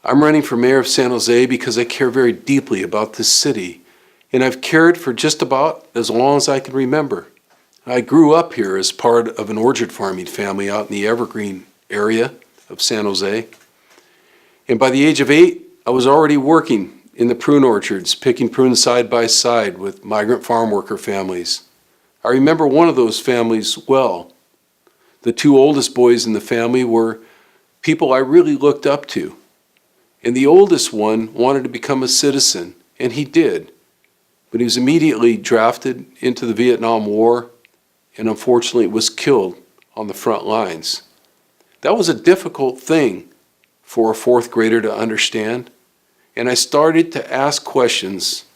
I'm running for mayor of San Jose because I care very deeply about this city, and I've cared for just about as long as I can remember. I grew up here as part of an orchard farming family out in the Evergreen area of San Jose. And by the age of 8, I was already working in the prune orchards, picking prunes side by side with migrant farm worker families. I remember one of those families well. The 2 oldest boys in the family were people I really looked up to. And the oldest one wanted to become a citizen, and he did. But he was immediately drafted into the Vietnam War and unfortunately was killed on the front lines. That was a difficult thing for a 4th grader to understand, and I started to ask questions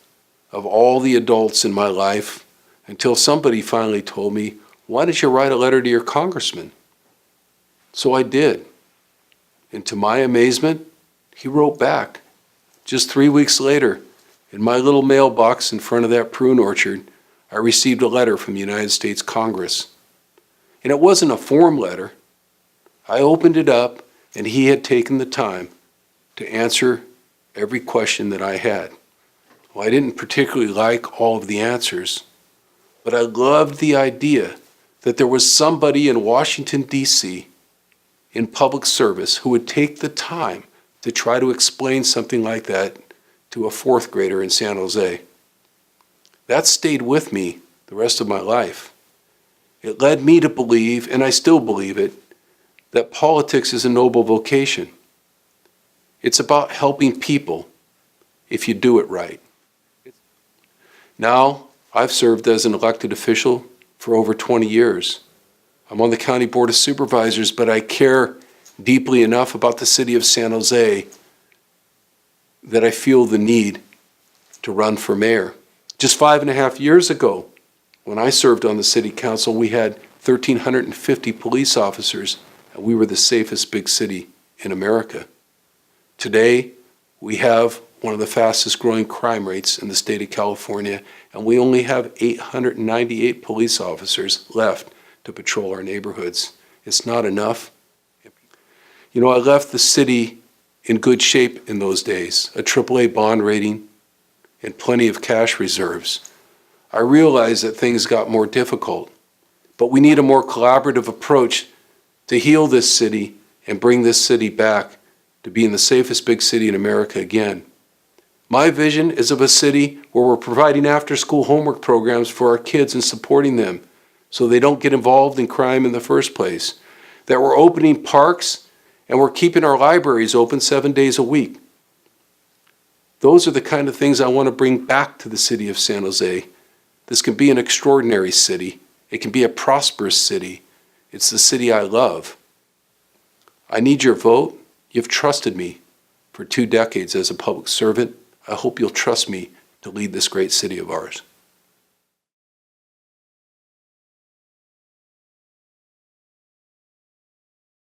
of all the adults in my life until somebody finally told me, "Why don't you write a letter to your congressman?" So I did, and to my amazement, he wrote back. Just 3 weeks later, in my little mailbox in front of that prune orchard, I received a letter from the United States Congress. And it wasn't a form letter. I opened it up, and he had taken the time to answer every question that I had. Well, I didn't particularly like all of the answers, but I loved the idea that there was somebody in Washington, D.C., in public service who would take the time to try to explain something like that to a 4th grader in San Jose. That stayed with me the rest of my life. It led me to believe, and I still believe it, that politics is a noble vocation. It's about helping people if you do it right. Now, I've served as an elected official for over 20 years. I'm on the County Board of Supervisors, but I care deeply enough about the city of San Jose that I feel the need to run for mayor. Just 5.5 years ago, when I served on the city council, we had 1,350 police officers, and we were the safest big city in America. Today, we have one of the fastest growing crime rates in the state of California, and we only have 898 police officers left to patrol our neighborhoods. It's not enough. You know, I left the city in good shape in those days, a AAA bond rating and plenty of cash reserves. I realized that things got more difficult, but we need a more collaborative approach to heal this city and bring this city back to being the safest big city in America again. My vision is of a city where we're providing after-school homework programs for our kids and supporting them so they don't get involved in crime in the first place, that we're opening parks and we're keeping our libraries open 7 days a week. Those are the kind of things I want to bring back to the city of San Jose. This can be an extraordinary city. It can be a prosperous city. It's the city I love. I need your vote. You've trusted me for 2 decades as a public servant. I hope you'll trust me to lead this great city of ours.